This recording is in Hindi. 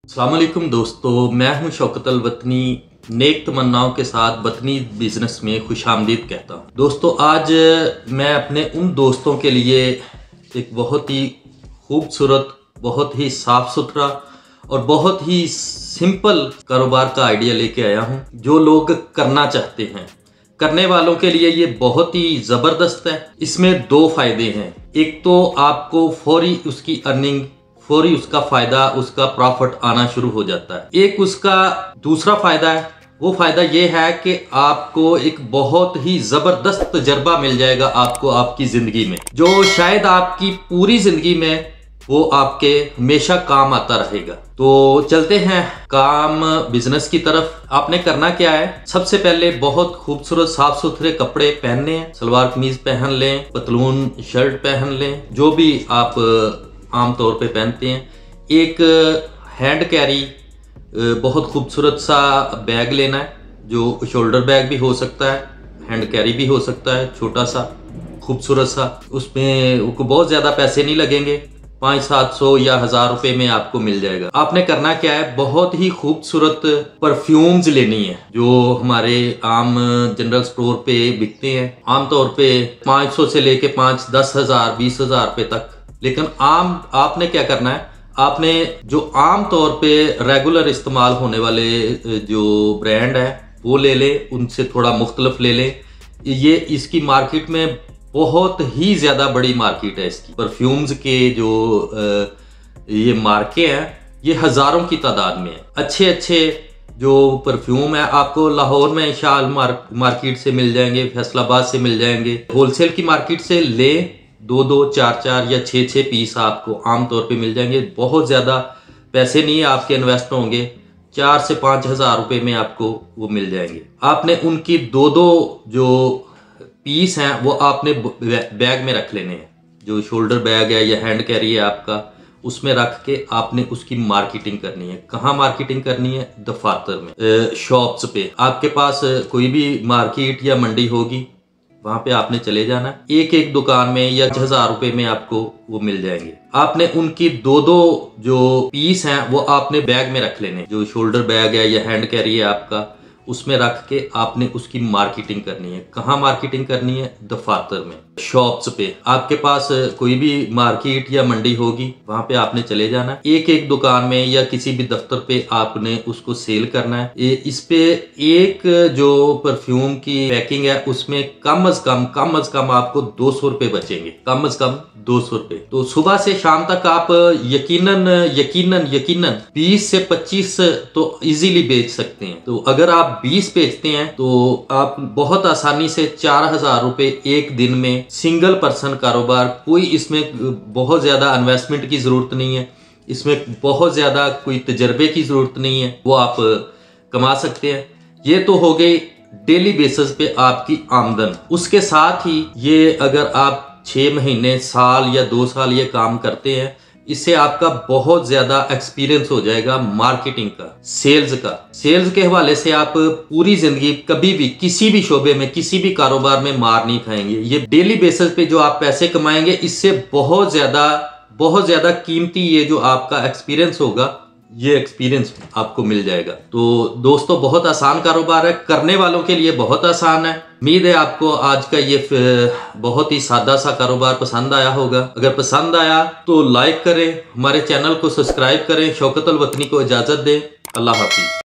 अस्सलाम वालेकुम दोस्तों, मैं हूं शौकत अल वतनी। नेक तमन्नाओं के साथ वतनी बिजनेस में खुशामदीद कहता हूं। दोस्तों, आज मैं अपने उन दोस्तों के लिए एक बहुत ही खूबसूरत, बहुत ही साफ सुथरा और बहुत ही सिंपल कारोबार का आइडिया लेके आया हूं, जो लोग करना चाहते हैं। करने वालों के लिए ये बहुत ही ज़बरदस्त है। इसमें दो फायदे हैं। एक तो आपको फौरी उसकी अर्निंग, फौरी उसका फायदा, उसका प्रॉफिट आना शुरू हो जाता है। एक उसका दूसरा फायदा है, वो फायदा ये है कि आपको एक बहुत ही जबरदस्त तजर्बा मिल जाएगा आपको आपकी जिंदगी में, जो शायद आपकी पूरी जिंदगी में वो आपके हमेशा काम आता रहेगा। तो चलते हैं काम बिजनेस की तरफ। आपने करना क्या है, सबसे पहले बहुत खूबसूरत साफ सुथरे कपड़े पहनने हैं। सलवार कमीज पहन लें, पतलून शर्ट पहन लें, जो भी आप आमतौर पे पहनते हैं। एक हैंड कैरी बहुत खूबसूरत सा बैग लेना है, जो शोल्डर बैग भी हो सकता है, हैंड कैरी भी हो सकता है, छोटा सा खूबसूरत सा। उसमें बहुत ज़्यादा पैसे नहीं लगेंगे, 500-700 या 1000 रुपए में आपको मिल जाएगा। आपने करना क्या है, बहुत ही खूबसूरत परफ्यूम्स लेनी है, जो हमारे आम जनरल स्टोर पे बिकते हैं। आमतौर पे 500 से लेके 5-10 हज़ार 20 हज़ार रुपए तक। लेकिन आपने क्या करना है, आपने जो आम तौर पे रेगुलर इस्तेमाल होने वाले जो ब्रांड है वो ले ले, उनसे थोड़ा मुख्तलिफ ले ले। ये इसकी मार्केट में बहुत ही ज़्यादा बड़ी मार्केट है इसकी। परफ्यूम्स के जो ये मार्के हैं, ये हज़ारों की तादाद में है। अच्छे अच्छे जो परफ्यूम है आपको लाहौर में शाल मार्केट से मिल जाएंगे, फैसलाबाद से मिल जाएंगे। होलसेल की मार्केट से ले 2-2, 4-4 या 6-6 पीस आपको आमतौर पे मिल जाएंगे। बहुत ज़्यादा पैसे नहीं आपके इन्वेस्ट होंगे, 4 से 5 हज़ार रुपये में आपको वो मिल जाएंगे। आपने उनकी 2-2 जो पीस हैं वो आपने बैग में रख लेने हैं। जो शोल्डर बैग है या हैंड कैरी है आपका, उसमें रख के आपने उसकी मार्केटिंग करनी है। कहाँ मार्केटिंग करनी है? दफातर में, शॉप्स पे। आपके पास कोई भी मार्केट या मंडी होगी, वहां पे आपने चले जाना। एक एक दुकान में या 1000 रुपए में आपको वो मिल जाएंगे। आपने उनकी 2-2 जो पीस हैं वो आपने बैग में रख लेने। जो शोल्डर बैग है या हैंड कैरी है आपका, उसमें रख के आपने उसकी मार्केटिंग करनी है। कहाँ मार्केटिंग करनी है? दफातर में, शॉप्स पे। आपके पास कोई भी मार्केट या मंडी होगी, वहां पे आपने चले जाना। एक एक दुकान में या किसी भी दफ्तर पे आपने उसको सेल करना है। इस पे एक जो परफ्यूम की पैकिंग है उसमें कम अज कम आपको 200 रुपए बचेंगे, कम अज कम 200 रुपए। तो सुबह से शाम तक आप यकीनन 20 से 25 तो इजीली बेच सकते हैं। तो अगर आप 20 बेचते हैं तो आप बहुत आसानी से 4000 रुपए एक दिन में, सिंगल पर्सन कारोबार, कोई इसमें बहुत ज्यादा इन्वेस्टमेंट की जरूरत नहीं है, इसमें बहुत ज्यादा कोई तजर्बे की जरूरत नहीं है, वो आप कमा सकते हैं। ये तो हो गई डेली बेसिस पे आपकी आमदन। उसके साथ ही ये अगर आप 6 महीने, साल या 2 साल ये काम करते हैं, इससे आपका बहुत ज्यादा एक्सपीरियंस हो जाएगा मार्केटिंग का, सेल्स का। सेल्स के हवाले से आप पूरी जिंदगी कभी भी किसी भी शोबे में, किसी भी कारोबार में मार नहीं खाएंगे। ये डेली बेसिस पे जो आप पैसे कमाएंगे, इससे बहुत ज्यादा कीमती ये जो आपका एक्सपीरियंस होगा, ये एक्सपीरियंस आपको मिल जाएगा। तो दोस्तों, बहुत आसान कारोबार है, करने वालों के लिए बहुत आसान है। उम्मीद है आपको आज का ये बहुत ही सादा सा कारोबार पसंद आया होगा। अगर पसंद आया तो लाइक करें, हमारे चैनल को सब्सक्राइब करें। शौकत अल वतनी को इजाजत दें। अल्लाह हाफिज।